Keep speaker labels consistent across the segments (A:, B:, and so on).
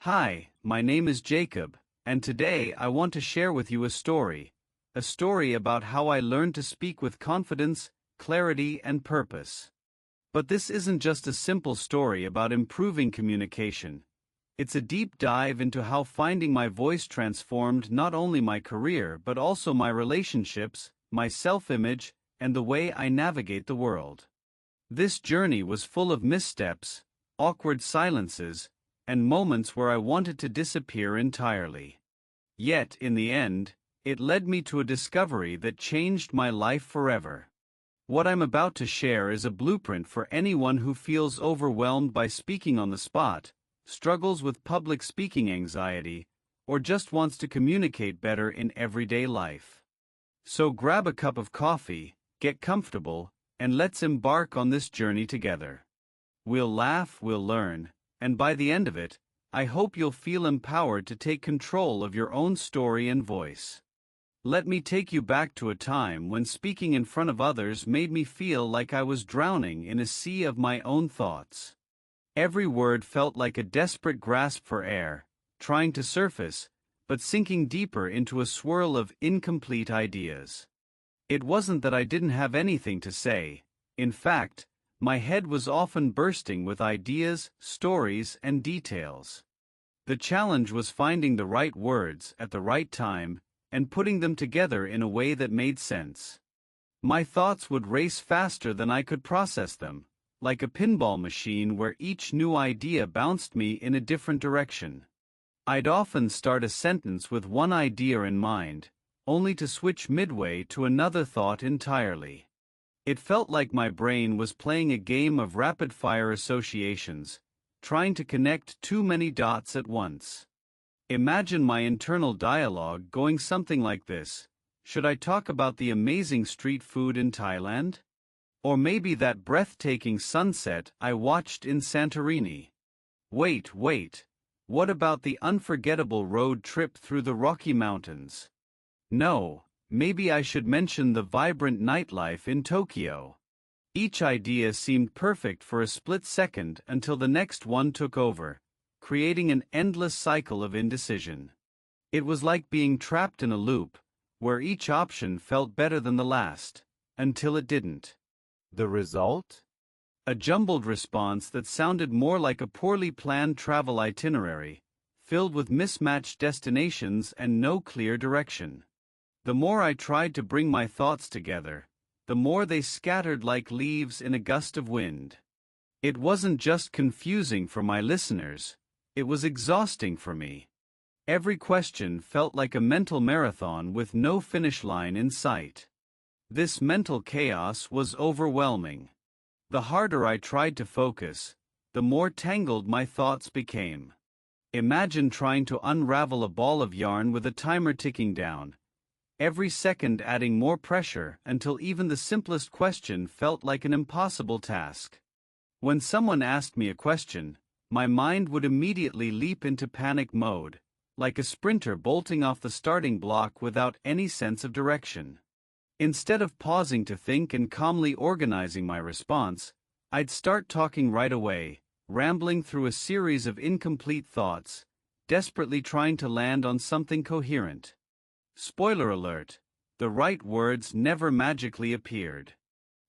A: Hi, my name is Jacob, and today I want to share with you a story about how I learned to speak with confidence, clarity, and purpose. But this isn't just a simple story about improving communication. It's a deep dive into how finding my voice transformed not only my career but also my relationships, my self-image, and the way I navigate the world. This journey was full of missteps, awkward silences, and moments where I wanted to disappear entirely. Yet, in the end, it led me to a discovery that changed my life forever. What I'm about to share is a blueprint for anyone who feels overwhelmed by speaking on the spot, struggles with public speaking anxiety, or just wants to communicate better in everyday life. So grab a cup of coffee, get comfortable, and let's embark on this journey together. We'll laugh, we'll learn, and by the end of it, I hope you'll feel empowered to take control of your own story and voice. Let me take you back to a time when speaking in front of others made me feel like I was drowning in a sea of my own thoughts. Every word felt like a desperate grasp for air, trying to surface, but sinking deeper into a swirl of incomplete ideas. It wasn't that I didn't have anything to say. In fact, my head was often bursting with ideas, stories, and details. The challenge was finding the right words at the right time and putting them together in a way that made sense. My thoughts would race faster than I could process them, like a pinball machine where each new idea bounced me in a different direction. I'd often start a sentence with one idea in mind, only to switch midway to another thought entirely. It felt like my brain was playing a game of rapid-fire associations, trying to connect too many dots at once. Imagine my internal dialogue going something like this: should I talk about the amazing street food in Thailand? Or maybe that breathtaking sunset I watched in Santorini? Wait, what about the unforgettable road trip through the Rocky Mountains? No. Maybe I should mention the vibrant nightlife in Tokyo. Each idea seemed perfect for a split second until the next one took over, creating an endless cycle of indecision. It was like being trapped in a loop, where each option felt better than the last, until it didn't. The result? A jumbled response that sounded more like a poorly planned travel itinerary, filled with mismatched destinations and no clear direction. The more I tried to bring my thoughts together, the more they scattered like leaves in a gust of wind. It wasn't just confusing for my listeners, it was exhausting for me. Every question felt like a mental marathon with no finish line in sight. This mental chaos was overwhelming. The harder I tried to focus, the more tangled my thoughts became. Imagine trying to unravel a ball of yarn with a timer ticking down, every second adding more pressure until even the simplest question felt like an impossible task. When someone asked me a question, my mind would immediately leap into panic mode, like a sprinter bolting off the starting block without any sense of direction. Instead of pausing to think and calmly organizing my response, I'd start talking right away, rambling through a series of incomplete thoughts, desperately trying to land on something coherent. Spoiler alert, the right words never magically appeared.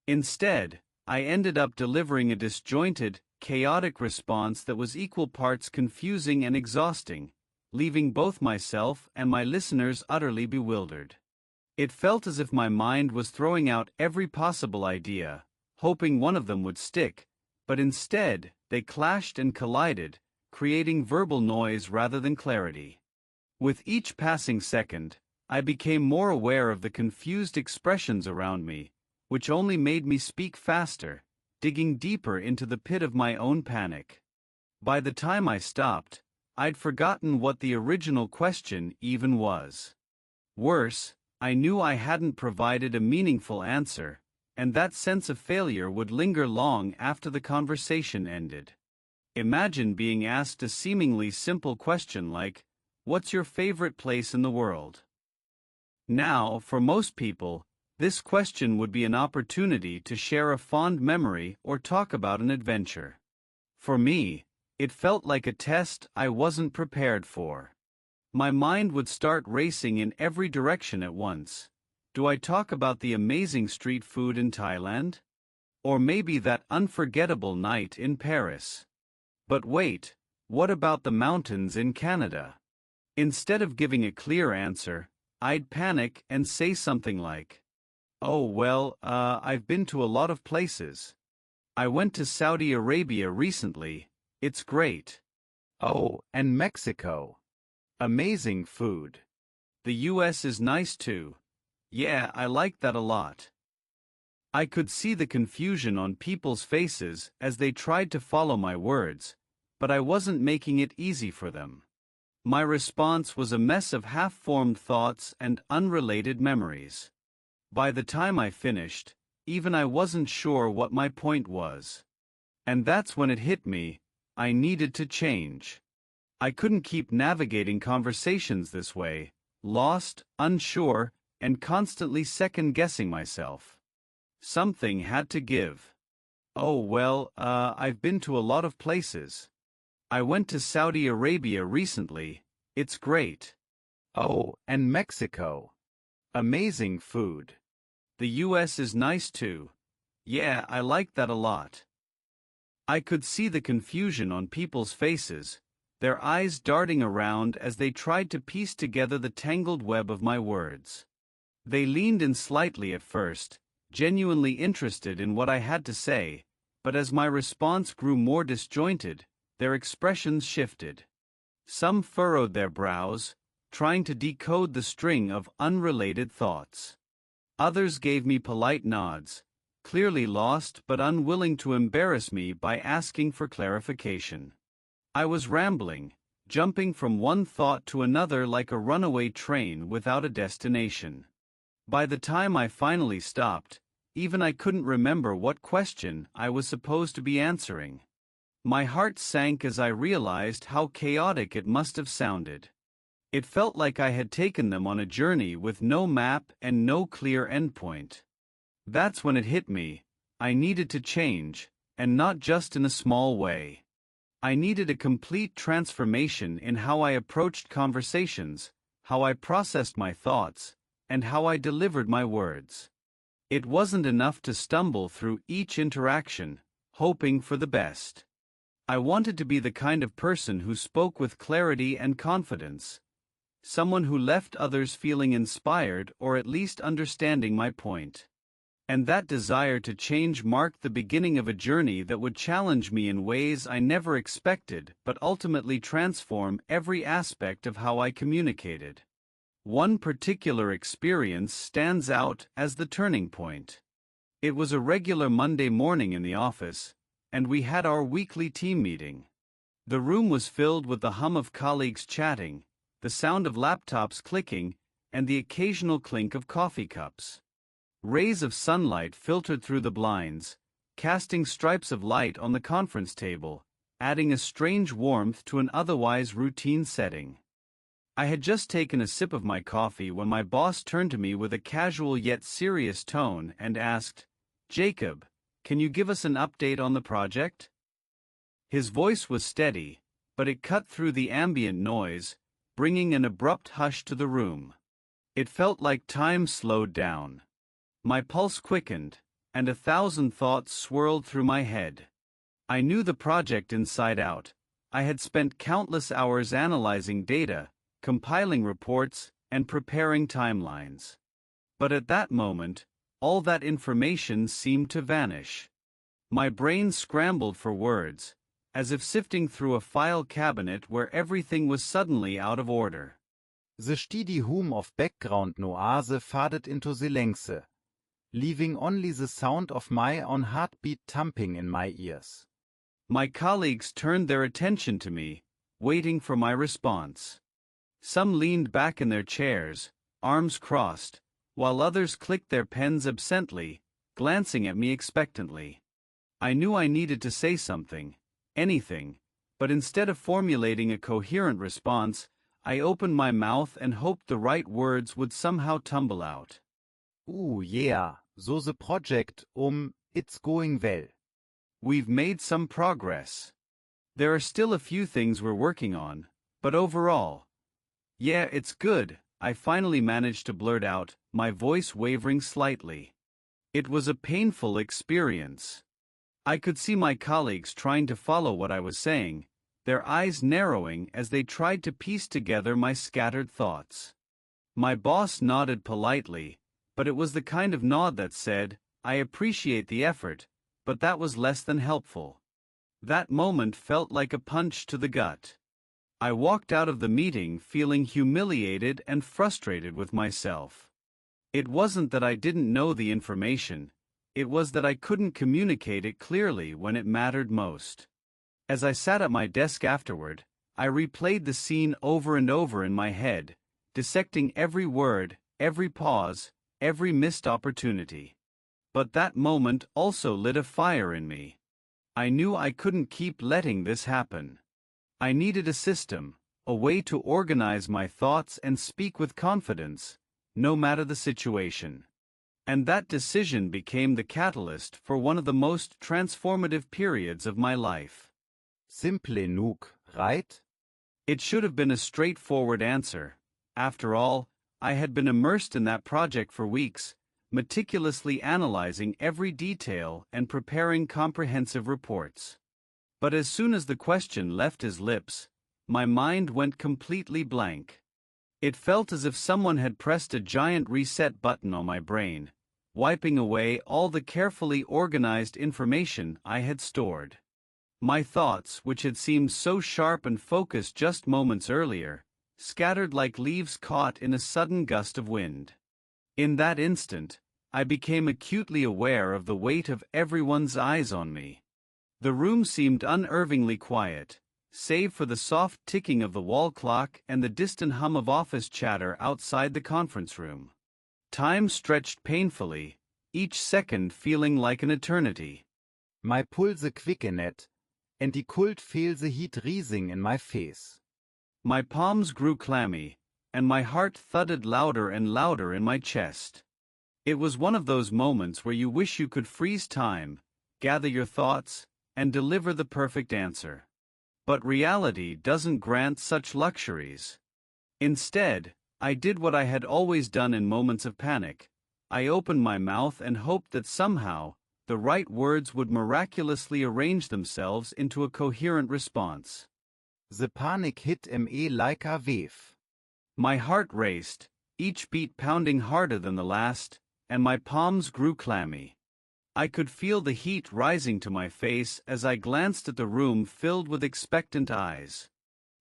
A: Instead, I ended up delivering a disjointed, chaotic response that was equal parts confusing and exhausting, leaving both myself and my listeners utterly bewildered. It felt as if my mind was throwing out every possible idea, hoping one of them would stick, but instead, they clashed and collided, creating verbal noise rather than clarity. With each passing second, I became more aware of the confused expressions around me, which only made me speak faster, digging deeper into the pit of my own panic. By the time I stopped, I'd forgotten what the original question even was. Worse, I knew I hadn't provided a meaningful answer, and that sense of failure would linger long after the conversation ended. Imagine being asked a seemingly simple question like, "What's your favorite place in the world?" Now, for most people, this question would be an opportunity to share a fond memory or talk about an adventure. For me, It felt like a test I wasn't prepared for. My mind would start racing in every direction at once. Do I talk about the amazing street food in Thailand? Or maybe that unforgettable night in Paris? But wait, what about the mountains in Canada? Instead of giving a clear answer, I'd panic and say something like, "Oh, well, I've been to a lot of places. I went to Saudi Arabia recently. It's great. Oh, and Mexico. Amazing food. The US is nice too. Yeah, I like that a lot." I could see the confusion on people's faces as they tried to follow my words, but I wasn't making it easy for them. My response was a mess of half-formed thoughts and unrelated memories. By the time I finished, even I wasn't sure what my point was. And that's when it hit me, I needed to change. I couldn't keep navigating conversations this way, lost, unsure, and constantly second-guessing myself. Something had to give. "Oh, well, I've been to a lot of places. I went to Saudi Arabia recently. It's great. Oh, and Mexico. Amazing food. The US is nice too. Yeah, I like that a lot." I could see the confusion on people's faces, their eyes darting around as they tried to piece together the tangled web of my words. They leaned in slightly at first, genuinely interested in what I had to say, but as my response grew more disjointed, their expressions shifted. Some furrowed their brows, trying to decode the string of unrelated thoughts. Others gave me polite nods, clearly lost but unwilling to embarrass me by asking for clarification. I was rambling, jumping from one thought to another like a runaway train without a destination. By the time I finally stopped, even I couldn't remember what question I was supposed to be answering. My heart sank as I realized how chaotic it must have sounded. It felt like I had taken them on a journey with no map and no clear endpoint. That's when it hit me, I needed to change, and not just in a small way. I needed a complete transformation in how I approached conversations, how I processed my thoughts, and how I delivered my words. It wasn't enough to stumble through each interaction, hoping for the best. I wanted to be the kind of person who spoke with clarity and confidence. Someone who left others feeling inspired or at least understanding my point. And that desire to change marked the beginning of a journey that would challenge me in ways I never expected but ultimately transform every aspect of how I communicated. One particular experience stands out as the turning point. It was a regular Monday morning in the office, and we had our weekly team meeting. The room was filled with the hum of colleagues chatting, the sound of laptops clicking, and the occasional clink of coffee cups. Rays of sunlight filtered through the blinds, casting stripes of light on the conference table, adding a strange warmth to an otherwise routine setting. I had just taken a sip of my coffee when my boss turned to me with a casual yet serious tone and asked, "Jacob, can you give us an update on the project?" His voice was steady, but it cut through the ambient noise, bringing an abrupt hush to the room. It felt like time slowed down. My pulse quickened, and 1,000 thoughts swirled through my head. I knew the project inside out. I had spent countless hours analyzing data, compiling reports, and preparing timelines. But at that moment, all that information seemed to vanish. My brain scrambled for words, as if sifting through a file cabinet where everything was suddenly out of order.
B: The steady hum of background noise faded into silence, leaving only the sound of my own heartbeat thumping in my ears.
A: My colleagues turned their attention to me, waiting for my response. Some leaned back in their chairs, arms crossed, while others clicked their pens absently, glancing at me expectantly. I knew I needed to say something, anything, but instead of formulating a coherent response, I opened my mouth and hoped the right words would somehow tumble out.
B: Yeah, so the project, it's going well.
A: We've made some progress. There are still a few things we're working on, but overall, yeah, it's good, I finally managed to blurt out, my voice wavering slightly. It was a painful experience. I could see my colleagues trying to follow what I was saying, their eyes narrowing as they tried to piece together my scattered thoughts. My boss nodded politely, but it was the kind of nod that said, I appreciate the effort, but that was less than helpful. That moment felt like a punch to the gut. I walked out of the meeting feeling humiliated and frustrated with myself. It wasn't that I didn't know the information, it was that I couldn't communicate it clearly when it mattered most. As I sat at my desk afterward, I replayed the scene over and over in my head, dissecting every word, every pause, every missed opportunity. But that moment also lit a fire in me. I knew I couldn't keep letting this happen. I needed a system, a way to organize my thoughts and speak with confidence, no matter the situation. And that decision became the catalyst for one of the most transformative periods of my life.
B: Simple genug, right?
A: It should have been a straightforward answer. After all, I had been immersed in that project for weeks, meticulously analyzing every detail and preparing comprehensive reports. But as soon as the question left his lips, my mind went completely blank. It felt as if someone had pressed a giant reset button on my brain, wiping away all the carefully organized information I had stored. My thoughts, which had seemed so sharp and focused just moments earlier, scattered like leaves caught in a sudden gust of wind. In that instant, I became acutely aware of the weight of everyone's eyes on me. The room seemed unnervingly quiet, save for the soft ticking of the wall clock and the distant hum of office chatter outside the conference room. Time stretched painfully, each second feeling like an eternity.
B: My pulse quickened, and die Kult feel the heat rising in my face.
A: My palms grew clammy, and my heart thudded louder and louder in my chest. It was one of those moments where you wish you could freeze time, gather your thoughts, and deliver the perfect answer. But reality doesn't grant such luxuries. Instead, I did what I had always done in moments of panic. I opened my mouth and hoped that somehow, the right words would miraculously arrange themselves into a coherent response.
B: The panic hit me like a wave.
A: My heart raced, each beat pounding harder than the last, and my palms grew clammy. I could feel the heat rising to my face as I glanced at the room filled with expectant eyes.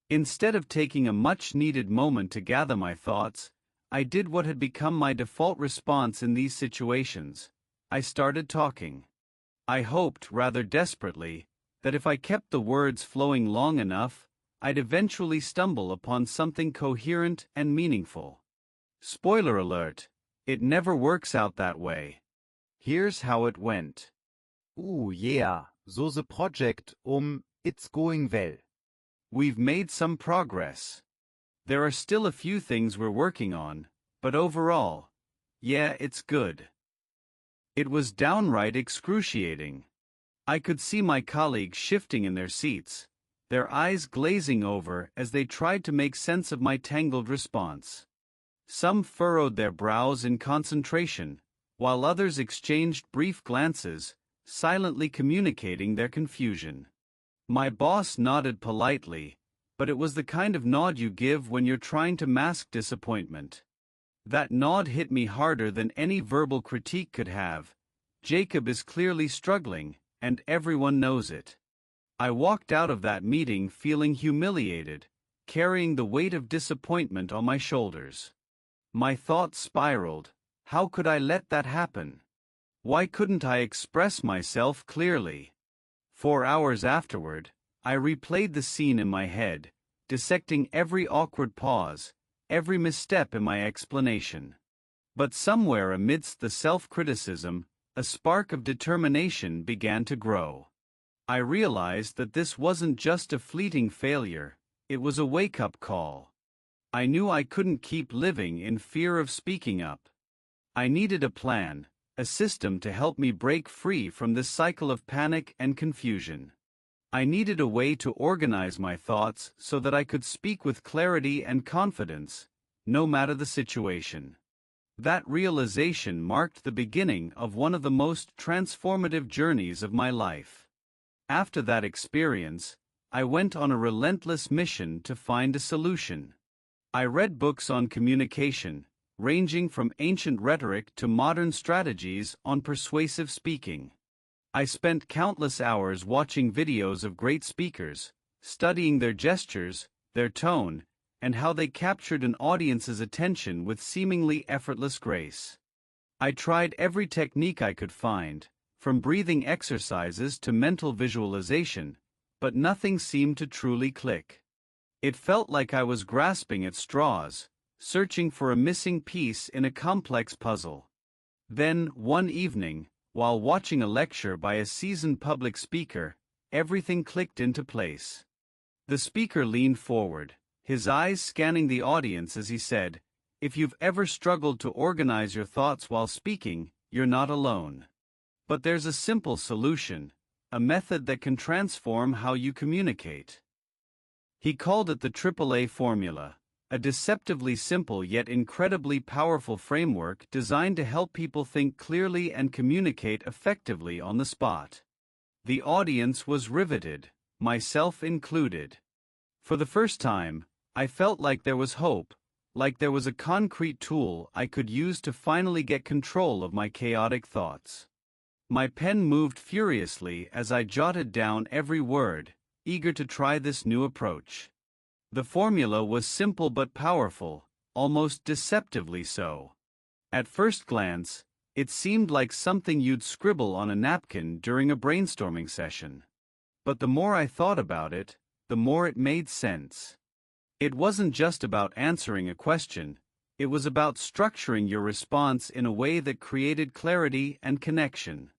A: Instead of taking a much-needed moment to gather my thoughts, I did what had become my default response in these situations. I started talking. I hoped, rather desperately, that if I kept the words flowing long enough, I'd eventually stumble upon something coherent and meaningful. Spoiler alert, it never works out that way.
B: Here's how it went. Yeah, so the project, it's going well.
A: We've made some progress. There are still a few things we're working on, but overall, yeah, it's good. It was downright excruciating. I could see my colleagues shifting in their seats, their eyes glazing over as they tried to make sense of my tangled response. Some furrowed their brows in concentration, while others exchanged brief glances, silently communicating their confusion. My boss nodded politely, but it was the kind of nod you give when you're trying to mask disappointment. That nod hit me harder than any verbal critique could have. Jacob is clearly struggling, and everyone knows it. I walked out of that meeting feeling humiliated, carrying the weight of disappointment on my shoulders. My thoughts spiraled. How could I let that happen? Why couldn't I express myself clearly? 4 hours afterward, I replayed the scene in my head, dissecting every awkward pause, every misstep in my explanation. But somewhere amidst the self-criticism, a spark of determination began to grow. I realized that this wasn't just a fleeting failure, it was a wake-up call. I knew I couldn't keep living in fear of speaking up. I needed a plan, a system to help me break free from this cycle of panic and confusion. I needed a way to organize my thoughts so that I could speak with clarity and confidence, no matter the situation. That realization marked the beginning of one of the most transformative journeys of my life. After that experience, I went on a relentless mission to find a solution. I read books on communication, ranging from ancient rhetoric to modern strategies on persuasive speaking. I spent countless hours watching videos of great speakers, studying their gestures, their tone, and how they captured an audience's attention with seemingly effortless grace. I tried every technique I could find, from breathing exercises to mental visualization, but nothing seemed to truly click. It felt like I was grasping at straws, searching for a missing piece in a complex puzzle. Then, one evening, while watching a lecture by a seasoned public speaker, everything clicked into place. The speaker leaned forward, his eyes scanning the audience as he said, "If you've ever struggled to organize your thoughts while speaking, you're not alone. But there's a simple solution, a method that can transform how you communicate." He called it the AAA formula, a deceptively simple yet incredibly powerful framework designed to help people think clearly and communicate effectively on the spot. The audience was riveted, myself included. For the first time, I felt like there was hope, like there was a concrete tool I could use to finally get control of my chaotic thoughts. My pen moved furiously as I jotted down every word, eager to try this new approach. The formula was simple but powerful, almost deceptively so. At first glance, it seemed like something you'd scribble on a napkin during a brainstorming session. But the more I thought about it, the more it made sense. It wasn't just about answering a question, it was about structuring your response in a way that created clarity and connection.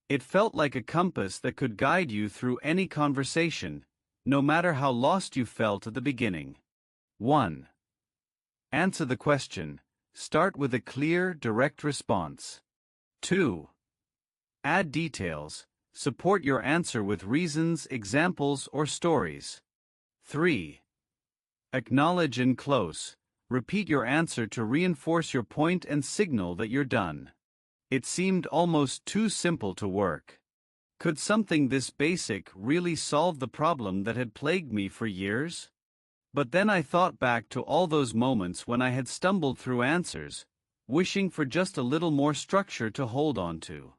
A: It felt like a compass that could guide you through any conversation, no matter how lost you felt at the beginning. 1. Answer the question. Start with a clear, direct response. 2. Add details. Support your answer with reasons, examples, or stories. 3. Acknowledge and close. Repeat your answer to reinforce your point and signal that you're done. It seemed almost too simple to work. Could something this basic really solve the problem that had plagued me for years? But then I thought back to all those moments when I had stumbled through answers, wishing for just a little more structure to hold on to.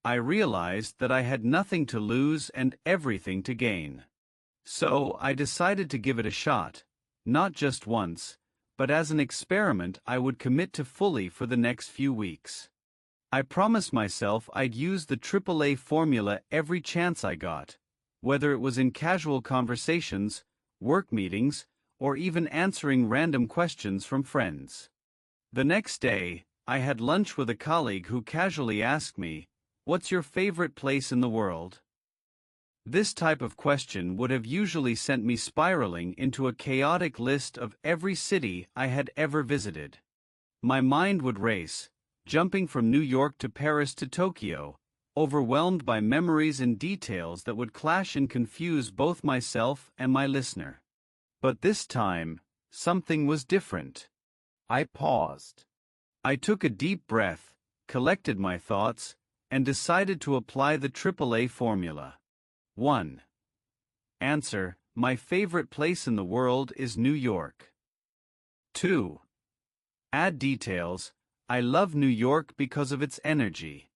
A: I realized that I had nothing to lose and everything to gain. So I decided to give it a shot, not just once, but as an experiment I would commit to fully for the next few weeks. I promised myself I'd use the AAA formula every chance I got, whether it was in casual conversations, work meetings, or even answering random questions from friends. The next day, I had lunch with a colleague who casually asked me, "What's your favorite place in the world?" This type of question would have usually sent me spiraling into a chaotic list of every city I had ever visited. My mind would race, jumping from New York to Paris to Tokyo, overwhelmed by memories and details that would clash and confuse both myself and my listener. But this time, something was different.
B: I paused.
A: I took a deep breath, collected my thoughts, and decided to apply the AAA formula. 1. Answer: my favorite place in the world is New York. 2. Add details: I love New York because of its energy.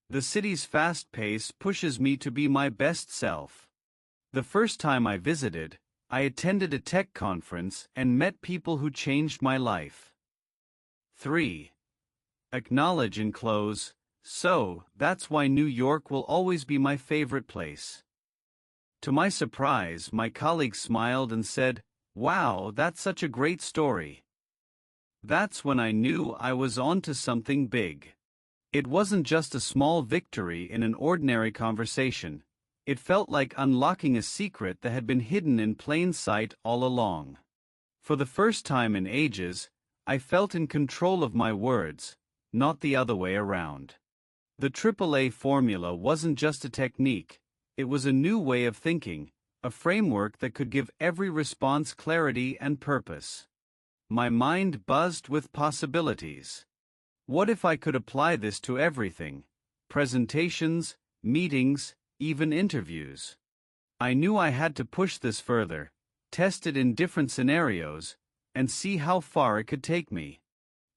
A: The city's fast pace pushes me to be my best self. The first time I visited, I attended a tech conference and met people who changed my life. 3. Acknowledge and close: so, that's why New York will always be my favorite place. To my surprise, my colleague smiled and said, "Wow, that's such a great story." That's when I knew I was on to something big. It wasn't just a small victory in an ordinary conversation. It felt like unlocking a secret that had been hidden in plain sight all along. For the first time in ages, I felt in control of my words, not the other way around. The AAA formula wasn't just a technique, It was a new way of thinking, a framework that could give every response clarity and purpose. My mind buzzed with possibilities. What if I could apply this to everything? Presentations, meetings, even interviews. I knew I had to push this further, test it in different scenarios, and see how far it could take me.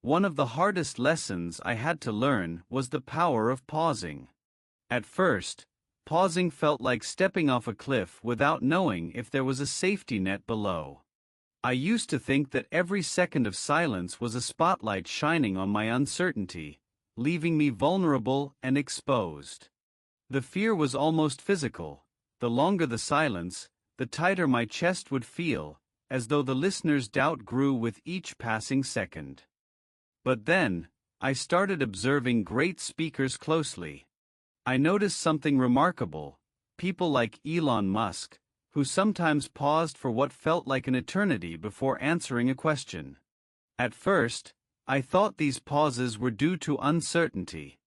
A: One of the hardest lessons I had to learn was the power of pausing. At first, pausing felt like stepping off a cliff without knowing if there was a safety net below. I used to think that every second of silence was a spotlight shining on my uncertainty, leaving me vulnerable and exposed. The fear was almost physical. The longer the silence, the tighter my chest would feel, as though the listener's doubt grew with each passing second. But then, I started observing great speakers closely. I noticed something remarkable: people like Elon Musk, who sometimes paused for what felt like an eternity before answering a question. At first, I thought these pauses were due to uncertainty.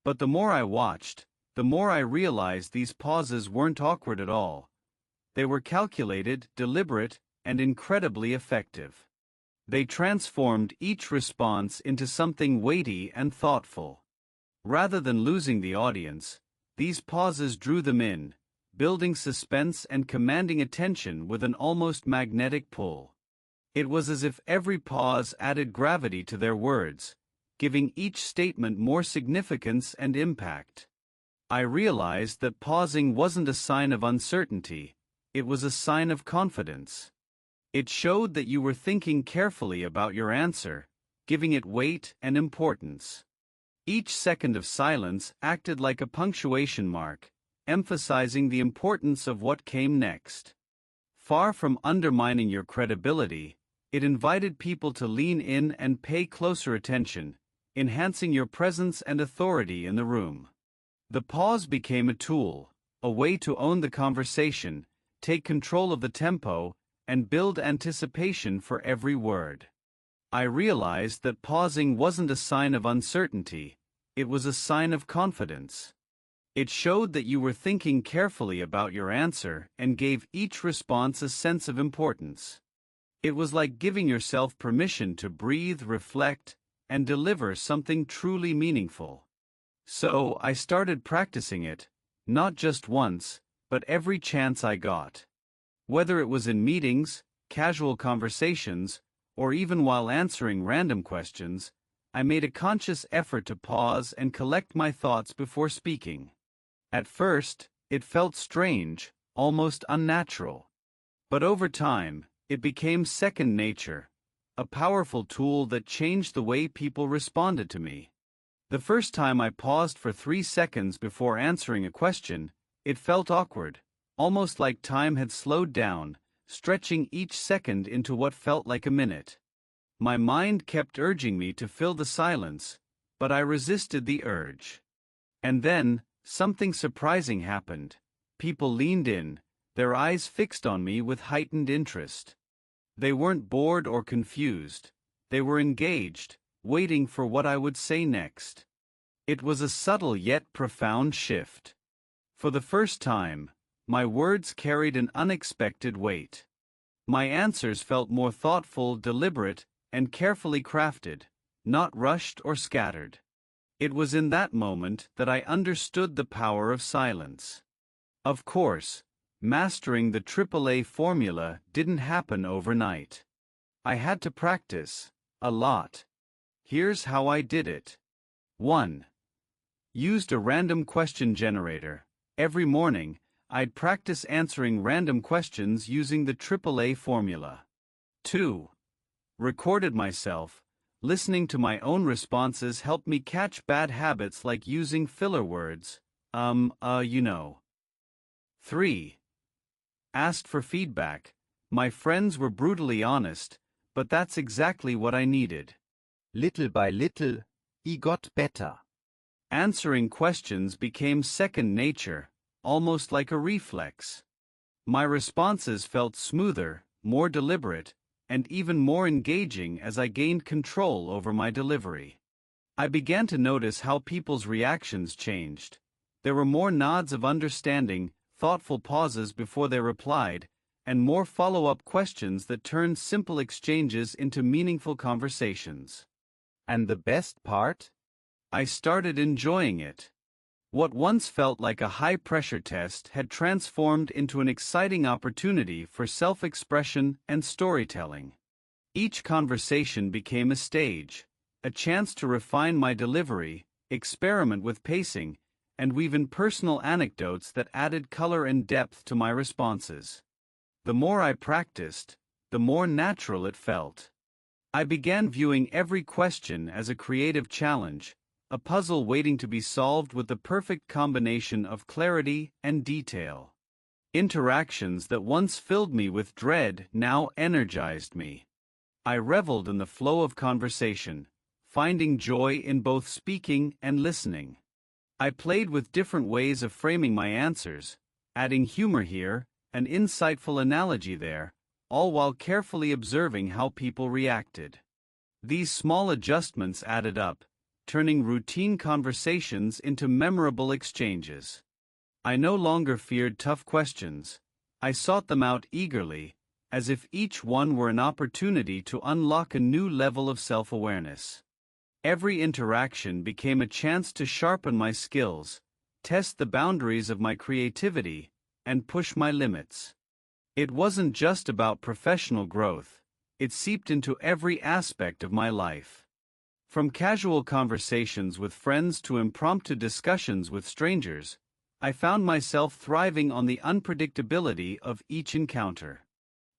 A: But the more I watched, the more I realized these pauses weren't awkward at all. They were calculated, deliberate, and incredibly effective. They transformed each response into something weighty and thoughtful. Rather than losing the audience, these pauses drew them in, building suspense and commanding attention with an almost magnetic pull. It was as if every pause added gravity to their words, giving each statement more significance and impact. I realized that pausing wasn't a sign of uncertainty, it was a sign of confidence. It showed that you were thinking carefully about your answer, giving it weight and importance. Each second of silence acted like a punctuation mark, emphasizing the importance of what came next. Far from undermining your credibility, it invited people to lean in and pay closer attention, enhancing your presence and authority in the room. The pause became a tool, a way to own the conversation, take control of the tempo, and build anticipation for every word. I realized that pausing wasn't a sign of uncertainty, it was a sign of confidence. It showed that you were thinking carefully about your answer and gave each response a sense of importance. It was like giving yourself permission to breathe, reflect, and deliver something truly meaningful. So I started practicing it, not just once, but every chance I got. Whether it was in meetings, casual conversations, or even while answering random questions, I made a conscious effort to pause and collect my thoughts before speaking. At first, it felt strange, almost unnatural. But over time, it became second nature, a powerful tool that changed the way people responded to me. The first time I paused for 3 seconds before answering a question, it felt awkward, almost like time had slowed down, stretching each second into what felt like a minute. My mind kept urging me to fill the silence, but I resisted the urge. And then, something surprising happened. People leaned in, their eyes fixed on me with heightened interest. They weren't bored or confused, they were engaged, waiting for what I would say next. It was a subtle yet profound shift. For the first time, my words carried an unexpected weight. My answers felt more thoughtful, deliberate, and carefully crafted, not rushed or scattered. It was in that moment that I understood the power of silence. Of course, mastering the AAA formula didn't happen overnight. I had to practice, a lot. Here's how I did it. 1. Used a random question generator. Every morning, I'd practice answering random questions using the AAA formula. 2. Recorded myself. Listening to my own responses helped me catch bad habits like using filler words, you know. 3. Asked for feedback. My friends were brutally honest, but that's exactly what I needed.
B: Little by little, I got better.
A: Answering questions became second nature, almost like a reflex. My responses felt smoother, more deliberate, and even more engaging as I gained control over my delivery. I began to notice how people's reactions changed. There were more nods of understanding, thoughtful pauses before they replied, and more follow-up questions that turned simple exchanges into meaningful conversations.
B: And the best part?
A: I started enjoying it. What once felt like a high-pressure test had transformed into an exciting opportunity for self-expression and storytelling. Each conversation became a stage, a chance to refine my delivery, experiment with pacing, and weave in personal anecdotes that added color and depth to my responses. The more I practiced, the more natural it felt. I began viewing every question as a creative challenge, a puzzle waiting to be solved with the perfect combination of clarity and detail. Interactions that once filled me with dread now energized me. I reveled in the flow of conversation, finding joy in both speaking and listening. I played with different ways of framing my answers, adding humor here, an insightful analogy there, all while carefully observing how people reacted. These small adjustments added up, turning routine conversations into memorable exchanges. I no longer feared tough questions. I sought them out eagerly, as if each one were an opportunity to unlock a new level of self-awareness. Every interaction became a chance to sharpen my skills, test the boundaries of my creativity, and push my limits. It wasn't just about professional growth, it seeped into every aspect of my life. From casual conversations with friends to impromptu discussions with strangers, I found myself thriving on the unpredictability of each encounter.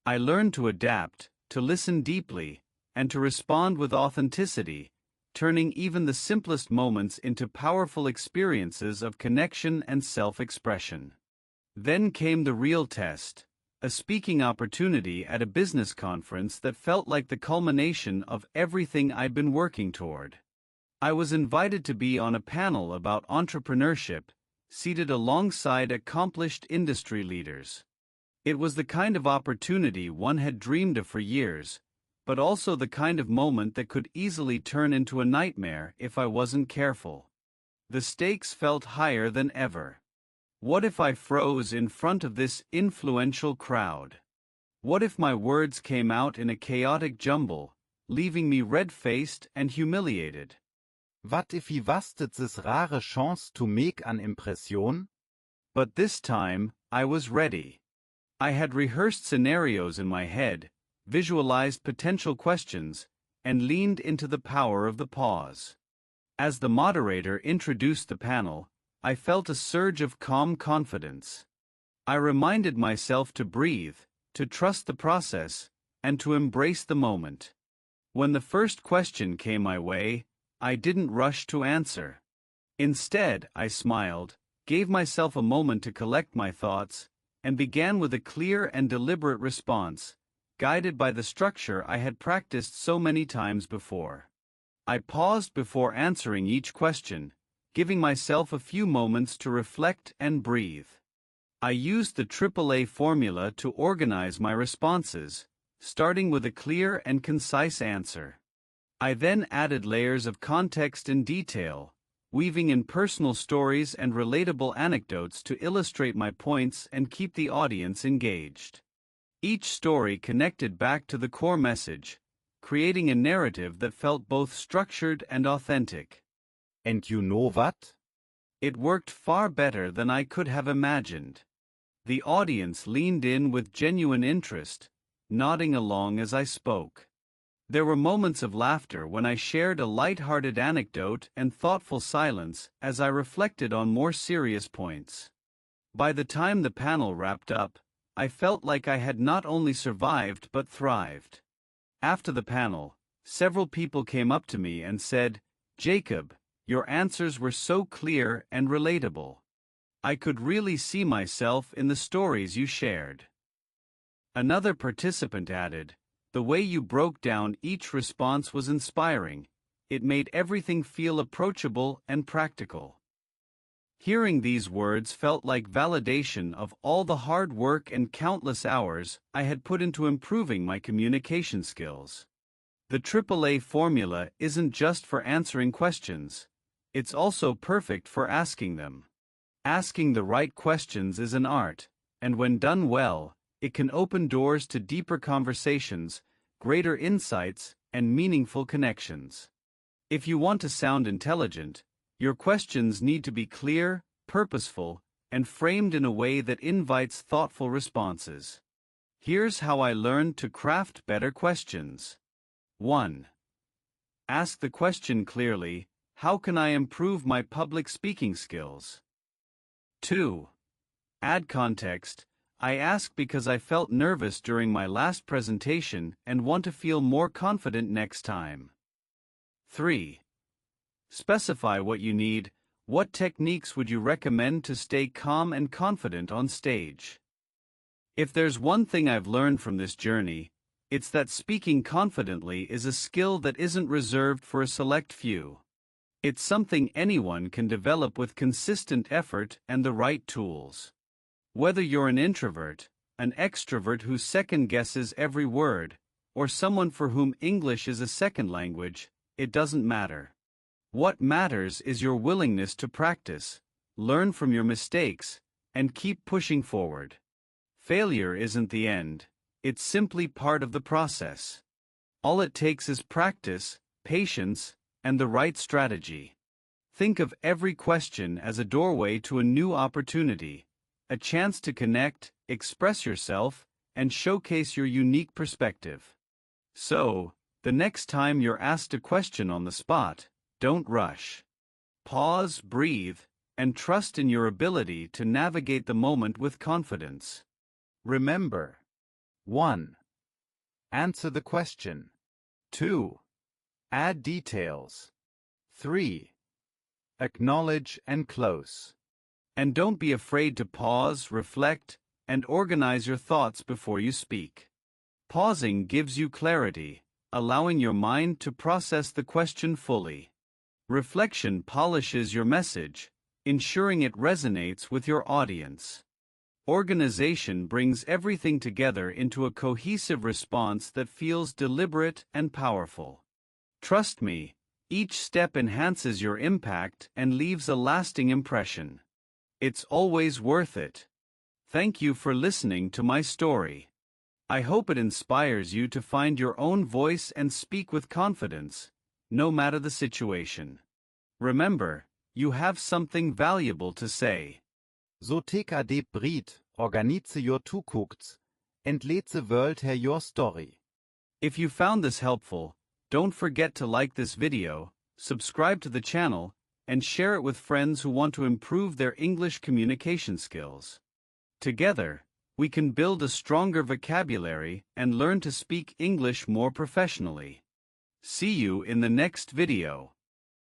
A: I learned to adapt, to listen deeply, and to respond with authenticity, turning even the simplest moments into powerful experiences of connection and self-expression. Then came the real test, a speaking opportunity at a business conference that felt like the culmination of everything I'd been working toward. I was invited to be on a panel about entrepreneurship, seated alongside accomplished industry leaders. It was the kind of opportunity one had dreamed of for years, but also the kind of moment that could easily turn into a nightmare if I wasn't careful. The stakes felt higher than ever. What if I froze in front of this influential crowd? What if my words came out in a chaotic jumble, leaving me red-faced and humiliated?
B: What if he wasted this rare chance to make an impression?
A: But this time, I was ready. I had rehearsed scenarios in my head, visualized potential questions, and leaned into the power of the pause. As the moderator introduced the panel, I felt a surge of calm confidence. I reminded myself to breathe, to trust the process, and to embrace the moment. When the first question came my way, I didn't rush to answer. Instead, I smiled, gave myself a moment to collect my thoughts, and began with a clear and deliberate response, guided by the structure I had practiced so many times before. I paused before answering each question, giving myself a few moments to reflect and breathe. I used the AAA formula to organize my responses, starting with a clear and concise answer. I then added layers of context and detail, weaving in personal stories and relatable anecdotes to illustrate my points and keep the audience engaged. Each story connected back to the core message, creating a narrative that felt both structured and authentic.
B: And you know what?
A: It worked far better than I could have imagined. The audience leaned in with genuine interest, nodding along as I spoke. There were moments of laughter when I shared a light-hearted anecdote and thoughtful silence as I reflected on more serious points. By the time the panel wrapped up, I felt like I had not only survived but thrived. After the panel, several people came up to me and said, "Jacob, your answers were so clear and relatable. I could really see myself in the stories you shared." Another participant added, "The way you broke down each response was inspiring. It made everything feel approachable and practical." Hearing these words felt like validation of all the hard work and countless hours I had put into improving my communication skills. The AAA formula isn't just for answering questions, it's also perfect for asking them. Asking the right questions is an art, and when done well, it can open doors to deeper conversations, greater insights, and meaningful connections. If you want to sound intelligent, your questions need to be clear, purposeful, and framed in a way that invites thoughtful responses. Here's how I learned to craft better questions. 1. Ask the question clearly: how can I improve my public speaking skills? 2. Add context: I ask because I felt nervous during my last presentation and want to feel more confident next time. 3. Specify what you need. What techniques would you recommend to stay calm and confident on stage? If there's one thing I've learned from this journey, it's that speaking confidently is a skill that isn't reserved for a select few. It's something anyone can develop with consistent effort and the right tools. Whether you're an introvert, an extrovert who second-guesses every word, or someone for whom English is a second language, it doesn't matter. What matters is your willingness to practice, learn from your mistakes, and keep pushing forward. Failure isn't the end, it's simply part of the process. All it takes is practice, patience, and the right strategy. Think of every question as a doorway to a new opportunity, a chance to connect, express yourself, and showcase your unique perspective. So, the next time you're asked a question on the spot, don't rush. Pause, breathe, and trust in your ability to navigate the moment with confidence.
B: Remember: 1. Answer the question. 2. Add details. 3. Acknowledge and close.
A: And don't be afraid to pause, reflect, and organize your thoughts before you speak. Pausing gives you clarity, allowing your mind to process the question fully. Reflection polishes your message, ensuring it resonates with your audience. Organization brings everything together into a cohesive response that feels deliberate and powerful. Trust me, each step enhances your impact and leaves a lasting impression. It's always worth it. Thank you for listening to my story. I hope it inspires you to find your own voice and speak with confidence, no matter the situation. Remember, you have something valuable to say.
B: Så teka det brit, organize your Zukunft, and let the world hear your story.
A: If you found this helpful, don't forget to like this video, subscribe to the channel, and share it with friends who want to improve their English communication skills. Together, we can build a stronger vocabulary and learn to speak English more professionally. See you in the next video.